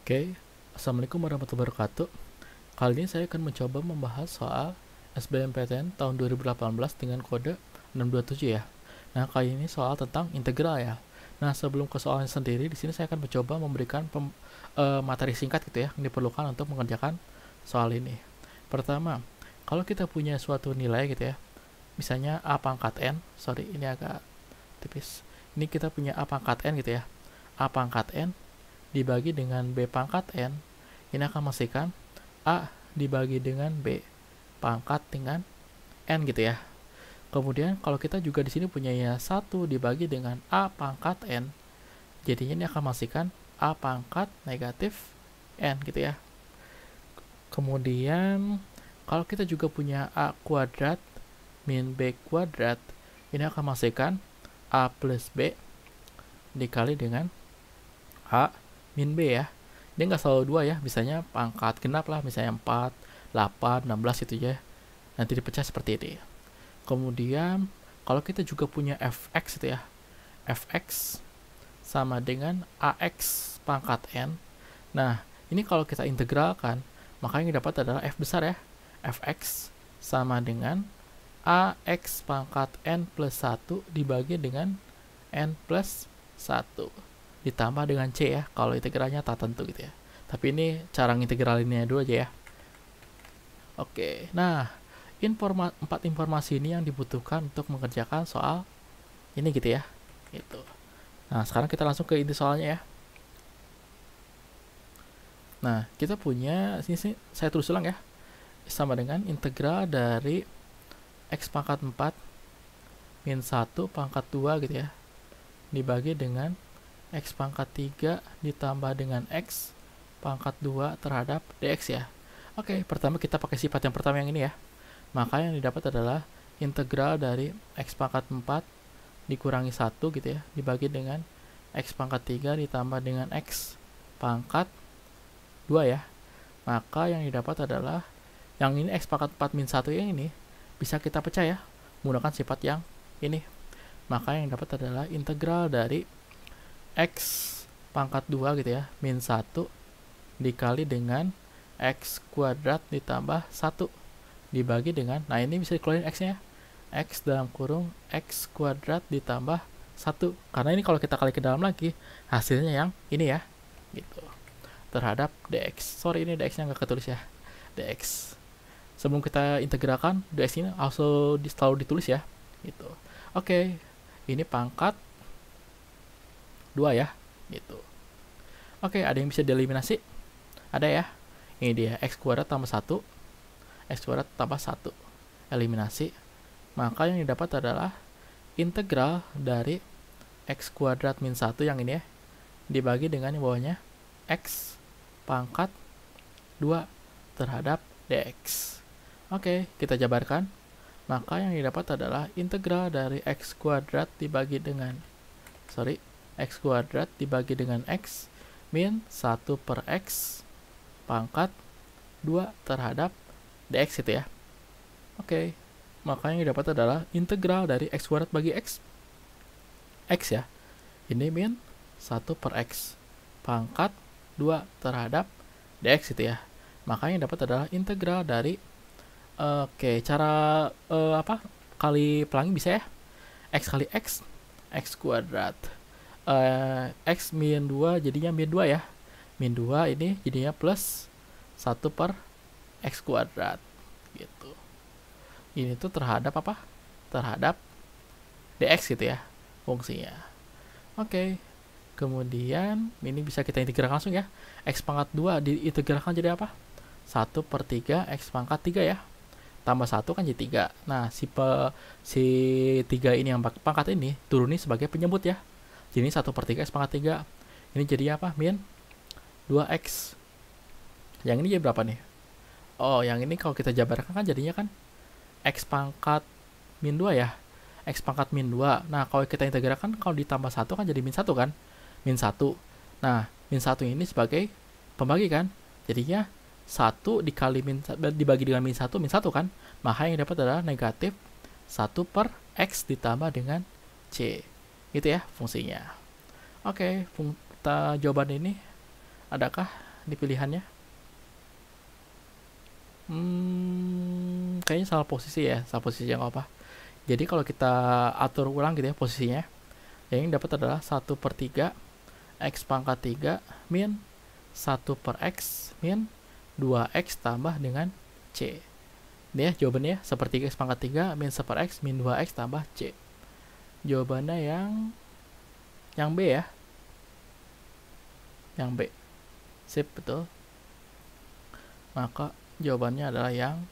Oke, Assalamualaikum warahmatullahi wabarakatuh. Kali ini saya akan mencoba membahas soal SBMPTN tahun 2018 dengan kode 627 ya. Nah, kali ini soal tentang integral ya. Nah, sebelum ke soalnya sendiri, di sini saya akan mencoba memberikan materi singkat gitu ya, yang diperlukan untuk mengerjakan soal ini. Pertama, kalau kita punya suatu nilai gitu ya, misalnya A pangkat N, sorry ini agak tipis. Ini kita punya A pangkat N gitu ya. A pangkat N dibagi dengan B pangkat N, ini akan menghasilkan A dibagi dengan B pangkat dengan N gitu ya. Kemudian kalau kita juga di sini punya ya 1 dibagi dengan A pangkat N, jadinya ini akan menghasilkan A pangkat negatif N gitu ya. Kemudian kalau kita juga punya A kuadrat min B kuadrat, ini akan menghasilkan A plus B dikali dengan A min B ya. Dia nggak selalu 2 ya, misalnya pangkat genap lah, misalnya 4, 8, 16 gitu ya. Nanti dipecah seperti ini. Kemudian kalau kita juga punya fx itu ya, fx sama dengan ax pangkat n. Nah, ini kalau kita integralkan, maka yang didapat adalah f besar ya. Fx sama dengan ax pangkat n plus 1 dibagi dengan n plus 1 ditambah dengan C ya, kalau integralnya tak tentu gitu ya. Tapi ini cara integralinnya dulu aja ya. Oke, nah 4 informasi ini yang dibutuhkan untuk mengerjakan soal ini gitu ya. Gitu. Nah, sekarang kita langsung ke inti soalnya ya. Nah, kita punya, sini saya tulis ulang ya, sama dengan integral dari x pangkat 4 min 1 pangkat 2 gitu ya, dibagi dengan x pangkat 3 ditambah dengan x pangkat 2 terhadap dx ya. Oke, pertama kita pakai sifat yang pertama yang ini ya. Maka yang didapat adalah integral dari x pangkat 4 dikurangi 1 gitu ya, dibagi dengan x pangkat 3 ditambah dengan x pangkat 2 ya. Maka yang didapat adalah yang ini x pangkat 4 min 1 yang ini bisa kita pecah ya, menggunakan sifat yang ini. Maka yang dapat adalah integral dari x pangkat 2 gitu ya, min 1 dikali dengan x kuadrat ditambah 1 dibagi dengan, nah ini bisa dikeluarin x nya ya, x dalam kurung x kuadrat ditambah 1, karena ini kalau kita kali ke dalam lagi hasilnya yang ini ya, gitu, terhadap dx. Sorry, ini dx nya nggak ketulis ya, dx. Sebelum kita integralkan, dx ini also selalu ditulis ya, gitu. Oke, ini pangkat 2 ya, gitu. Oke, ada yang bisa dieliminasi? Ada ya. Ini dia, x kuadrat tambah 1, x kuadrat tambah 1. Eliminasi. Maka yang didapat adalah integral dari x kuadrat min 1 yang ini ya, dibagi dengan yang bawahnya x pangkat 2 terhadap dx. Oke, kita jabarkan. Maka yang didapat adalah integral dari x kuadrat dibagi dengan x kuadrat dibagi dengan x min 1 per x pangkat 2 terhadap dx itu ya. Oke, maka yang didapat adalah integral dari x kuadrat bagi x ya, ini min 1 per x pangkat 2 terhadap dx itu ya. Maka yang dapat adalah integral dari cara kali pelangi bisa ya, x kali x kuadrat, x min 2 jadinya min 2 ya, min 2 ini jadinya plus 1 per x kuadrat gitu. Ini tuh terhadap apa? Terhadap dx gitu ya, fungsinya. Oke, kemudian ini bisa kita integralkan langsung ya, x pangkat 2 diintegralkan jadi apa? 1 per 3 x pangkat 3 ya, tambah 1 kan jadi 3. Nah, si 3 ini yang pangkat ini turunin sebagai penyebut ya. Jadi 1 per 3 x pangkat 3. Ini jadi apa? Min 2x. Yang ini jadi berapa nih? Oh, yang ini kalau kita jabarkan kan jadinya kan x pangkat min 2 ya. X pangkat min 2. Nah, kalau kita integralkan kalau ditambah 1 kan jadi min 1 kan? Min 1. Nah, min 1 ini sebagai pembagi kan? Jadinya 1 dibagi dengan min 1 kan, maka yang dapat adalah negatif 1 per x ditambah dengan c, gitu ya fungsinya. Oke, jawaban ini adakah di pilihannya? Kayaknya salah posisi ya, salah posisi yang apa. Jadi kalau kita atur ulang gitu ya posisinya, yang dapat adalah 1/3 X pangkat 3 min 1/X min 2X tambah dengan C. Ini ya jawabannya, 1/3 X pangkat 3 min 1/X min 2X tambah C. Jawabannya yang B ya. Yang B. Sip, betul. Maka jawabannya adalah yang